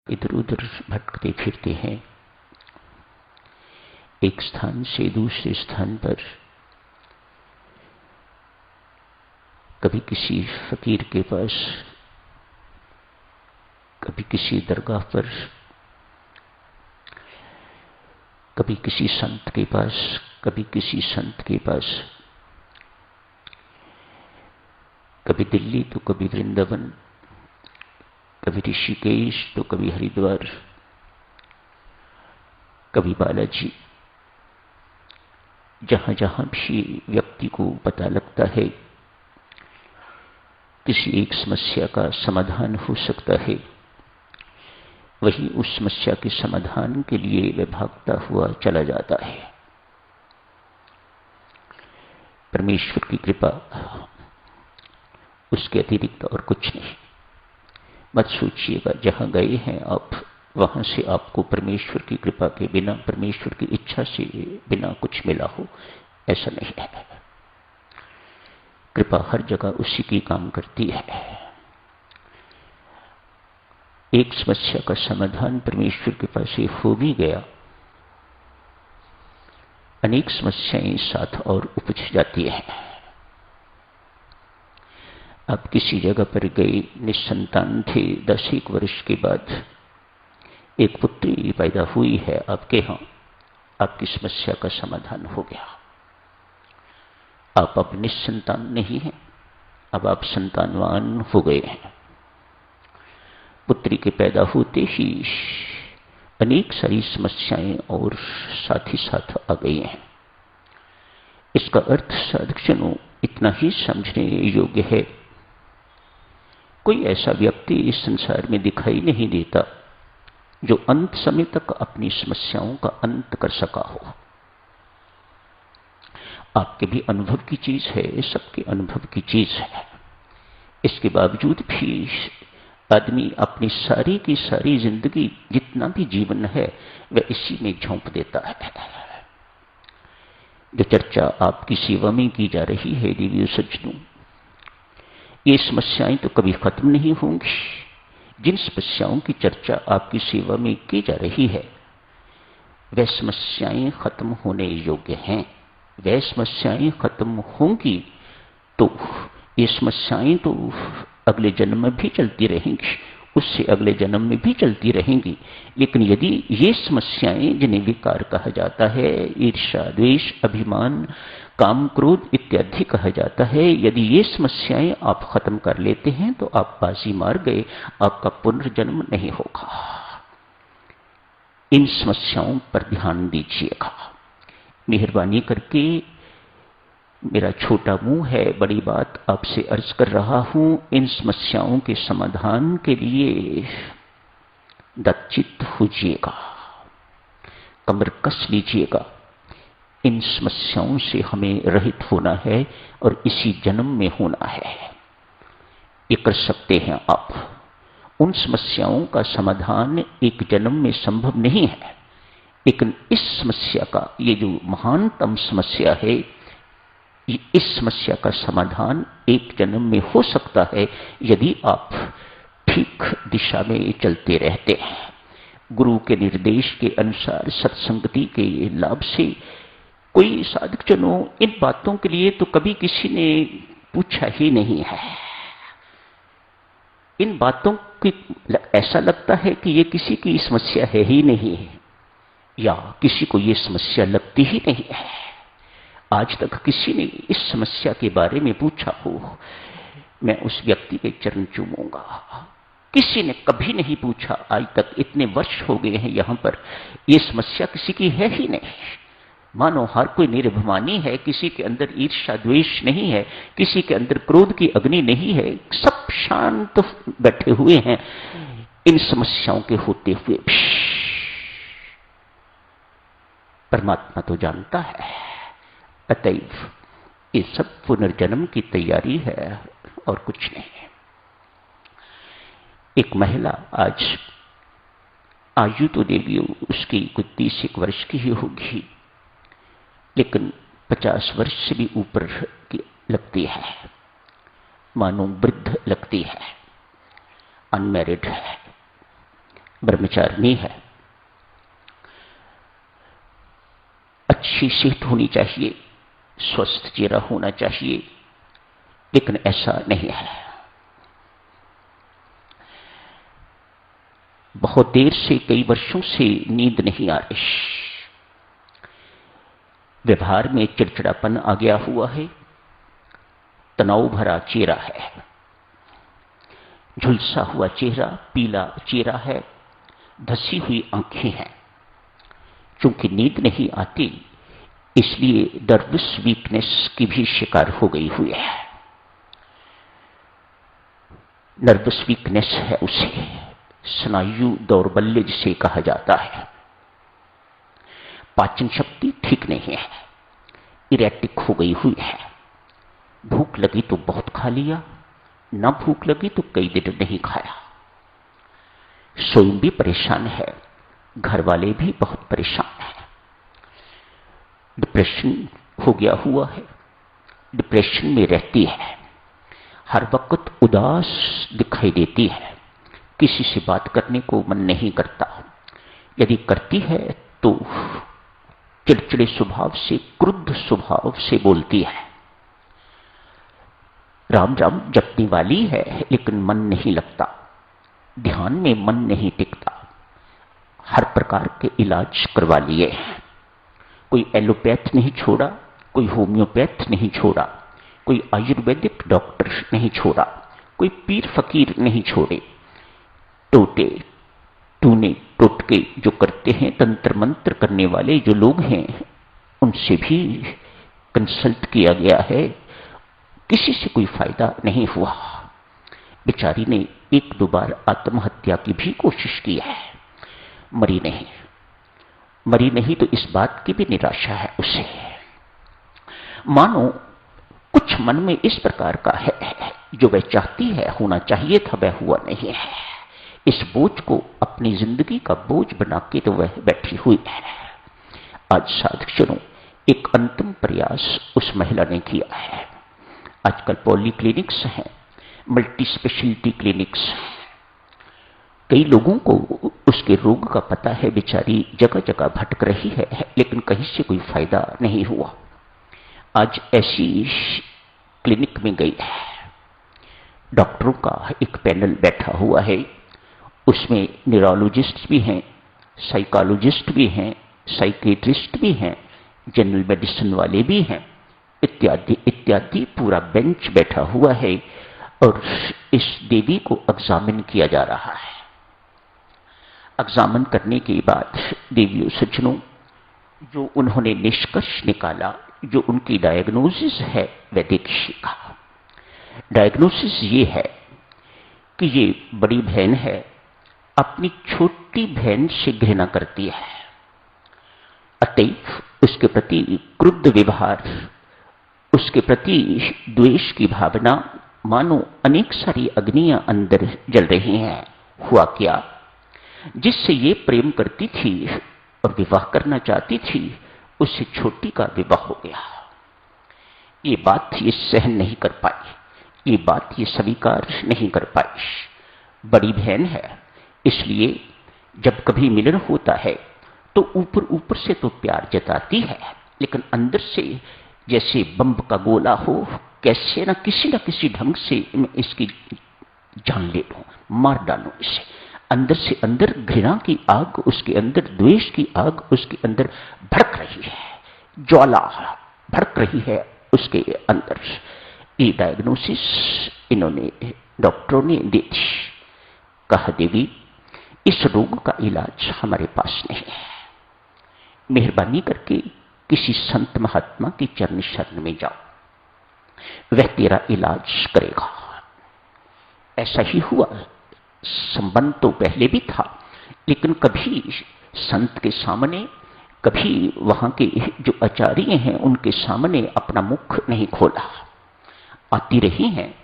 इधर उधर भटकते फिरते हैं, एक स्थान से दूसरे स्थान पर, कभी किसी फकीर के पास, कभी किसी दरगाह पर, कभी किसी संत के पास, कभी किसी संत के पास, कभी दिल्ली तो कभी वृंदावन, कभी ऋषिकेश तो कभी हरिद्वार, कभी बालाजी। जहां जहां भी व्यक्ति को पता लगता है किसी एक समस्या का समाधान हो सकता है, वही उस समस्या के समाधान के लिए वह भागता हुआ चला जाता है। परमेश्वर की कृपा, उसके अतिरिक्त और कुछ नहीं। मत सोचिएगा जहां गए हैं आप, वहां से आपको परमेश्वर की कृपा के बिना, परमेश्वर की इच्छा से बिना कुछ मिला हो, ऐसा नहीं है। कृपा हर जगह उसी की काम करती है। एक समस्या का समाधान परमेश्वर के पास से हो भी गया, अनेक समस्याएं साथ और उपज जाती हैं। आप किसी जगह पर गए, निसंतान थे, 10 वर्ष के बाद एक पुत्री पैदा हुई है आपके यहां, आपकी समस्या का समाधान हो गया। आप अब निसंतान नहीं हैं, अब आप संतानवान हो गए हैं। पुत्री के पैदा होते ही अनेक सारी समस्याएं और साथ ही साथ आ गई हैं। इसका अर्थ साधकजनों इतना ही समझने योग्य है, कोई ऐसा व्यक्ति इस संसार में दिखाई नहीं देता जो अंत समय तक अपनी समस्याओं का अंत कर सका हो। आपके भी अनुभव की चीज है, सबके अनुभव की चीज है। इसके बावजूद भी आदमी अपनी सारी की सारी जिंदगी, जितना भी जीवन है, वह इसी में झोंक देता है। जो चर्चा आपकी सेवा में की जा रही है देवी सज्जनों, ये समस्याएं तो कभी खत्म नहीं होंगी। जिन समस्याओं की चर्चा आपकी सेवा में की जा रही है, वह समस्याएं खत्म होने योग्य हैं। वह समस्याएं खत्म होंगी तो ये समस्याएं तो अगले जन्म में भी चलती रहेंगी, उससे अगले जन्म में भी चलती रहेंगी। लेकिन यदि ये समस्याएं, जिन्हें विकार कहा जाता है, ईर्ष्या, द्वेष, अभिमान, काम, क्रोध इत्यादि कहा जाता है, यदि ये समस्याएं आप खत्म कर लेते हैं तो आप बाजी मार गए, आपका पुनर्जन्म नहीं होगा। इन समस्याओं पर ध्यान दीजिएगा। मेहरबानी करके, मेरा छोटा मुंह है, बड़ी बात आपसे अर्ज कर रहा हूं। इन समस्याओं के समाधान के लिए दत्चित होजिएगा, कमर कस लीजिएगा। इन समस्याओं से हमें रहित होना है और इसी जन्म में होना है। ये कर सकते हैं आप। उन समस्याओं का समाधान एक जन्म में संभव नहीं है, लेकिन इस समस्या का, ये जो महानतम समस्या है, इस समस्या का समाधान एक जन्म में हो सकता है यदि आप ठीक दिशा में चलते रहते हैं। गुरु के निर्देश के अनुसार, सत्संगति के लाभ से कोई साधकजनों इन बातों के लिए तो कभी किसी ने पूछा ही नहीं है। इन बातों की ऐसा लगता है कि ये किसी की समस्या है ही नहीं है, या किसी को ये समस्या लगती ही नहीं है। आज तक किसी ने इस समस्या के बारे में पूछा हो, मैं उस व्यक्ति के चरण चूमूंगा। किसी ने कभी नहीं पूछा आज तक। इतने वर्ष हो गए हैं यहां पर, यह समस्या किसी की है ही नहीं। मानो हर कोई निर्भिमानी है, किसी के अंदर ईर्ष्या द्वेष नहीं है, किसी के अंदर क्रोध की अग्नि नहीं है, सब शांत बैठे हुए हैं इन समस्याओं के होते हुए भी। परमात्मा तो जानता है, अतएव ये सब पुनर्जन्म की तैयारी है और कुछ नहीं है। एक महिला, आज आयु तो देवी उसकी कुछ 30 वर्ष की ही होगी, लेकिन 50 वर्ष से भी ऊपर की लगती है, मानो वृद्ध लगती है, अनमैरिड है। ब्रह्मचारिणी है, अच्छी सेहत होनी चाहिए, स्वस्थ चेहरा होना चाहिए, लेकिन ऐसा नहीं है। बहुत देर से, कई वर्षों से नींद नहीं आ रही, व्यवहार में चिड़चिड़ापन आ गया हुआ है, तनाव भरा चेहरा है, झुलसा हुआ चेहरा, पीला चेहरा है, धसी हुई आंखें हैं। चूंकि नींद नहीं आती, इसलिए नर्वस वीकनेस की भी शिकार हो गई हुई है। नर्वस वीकनेस है उसे, स्नायु दौर्बल्य जिसे कहा जाता है। पाचन शक्ति ठीक नहीं है, इरेटिक हो गई हुई है। भूख लगी तो बहुत खा लिया, ना भूख लगी तो कई दिन नहीं खाया। स्वयं भी परेशान है, घर वाले भी बहुत परेशान हैं। डिप्रेशन हो गया हुआ है, डिप्रेशन में रहती है, हर वक्त उदास दिखाई देती है, किसी से बात करने को मन नहीं करता, यदि करती है तो चिड़चिड़े स्वभाव से, क्रुद्ध स्वभाव से बोलती है। राम राम जपने वाली है, लेकिन मन नहीं लगता, ध्यान में मन नहीं टिकता। हर प्रकार के इलाज करवा लिए हैं, कोई एलोपैथ नहीं छोड़ा, कोई होम्योपैथ नहीं छोड़ा, कोई आयुर्वेदिक डॉक्टर नहीं छोड़ा, कोई पीर फकीर नहीं छोड़े। टोटे टूने टोटके जो करते हैं, तंत्र मंत्र करने वाले जो लोग हैं, उनसे भी कंसल्ट किया गया है, किसी से कोई फायदा नहीं हुआ। बेचारी ने एक दो बार आत्महत्या की भी कोशिश की है, मरी नहीं। मरी नहीं तो इस बात की भी निराशा है उसे, मानो कुछ मन में इस प्रकार का है, जो वह चाहती है होना चाहिए था वह हुआ नहीं है। इस बोझ को अपनी जिंदगी का बोझ बना के तो वह बैठी हुई है। आज साधकजनों, एक अंतिम प्रयास उस महिला ने किया है। आजकल पॉली क्लिनिक्स हैं, मल्टी स्पेशलिटी क्लिनिक्स। कई लोगों को उसके रोग का पता है, बेचारी जगह जगह भटक रही है, लेकिन कहीं से कोई फायदा नहीं हुआ। आज ऐसी क्लिनिक में गई है, डॉक्टरों का एक पैनल बैठा हुआ है, उसमें न्यूरोलॉजिस्ट भी हैं, साइकोलॉजिस्ट भी हैं, साइकेट्रिस्ट भी हैं, जनरल मेडिसिन वाले भी हैं, इत्यादि इत्यादि पूरा बेंच बैठा हुआ है और इस देवी को एग्जामिन किया जा रहा है। एग्जामिन करने के बाद देवियों सज्जनों, जो उन्होंने निष्कर्ष निकाला, जो उनकी डायग्नोसिस है, वह देखिएगा। डायग्नोसिस ये है कि ये बड़ी बहन है, अपनी छोटी बहन से घृणा करती है, अतएव उसके प्रति क्रुद्ध व्यवहार, उसके प्रति द्वेष की भावना, मानो अनेक सारी अग्नियां अंदर जल रही हैं। हुआ क्या, जिससे ये प्रेम करती थी और विवाह करना चाहती थी, उससे छोटी का विवाह हो गया। ये बात ये सहन नहीं कर पाई, ये बात ये स्वीकार नहीं कर पाई। बड़ी बहन है, इसलिए जब कभी मिलन होता है तो ऊपर ऊपर से तो प्यार जताती है, लेकिन अंदर से जैसे बम का गोला हो, कैसे ना किसी ढंग से मैं इसकी जान ले लूं, मार डालूं इसे। अंदर से अंदर घृणा की आग, उसके अंदर द्वेष की आग उसके अंदर भड़क रही है, ज्वाला भड़क रही है उसके अंदर। ये डायग्नोसिस इन्होंने, डॉक्टरों ने दी थी। कहा, देवी इस रोग का इलाज हमारे पास नहीं है, मेहरबानी करके किसी संत महात्मा की चरण शरण में जाओ, वह तेरा इलाज करेगा। ऐसा ही हुआ। संबंध तो पहले भी था, लेकिन कभी संत के सामने, कभी वहां के जो आचार्य हैं उनके सामने अपना मुख नहीं खोला। आती रही हैं,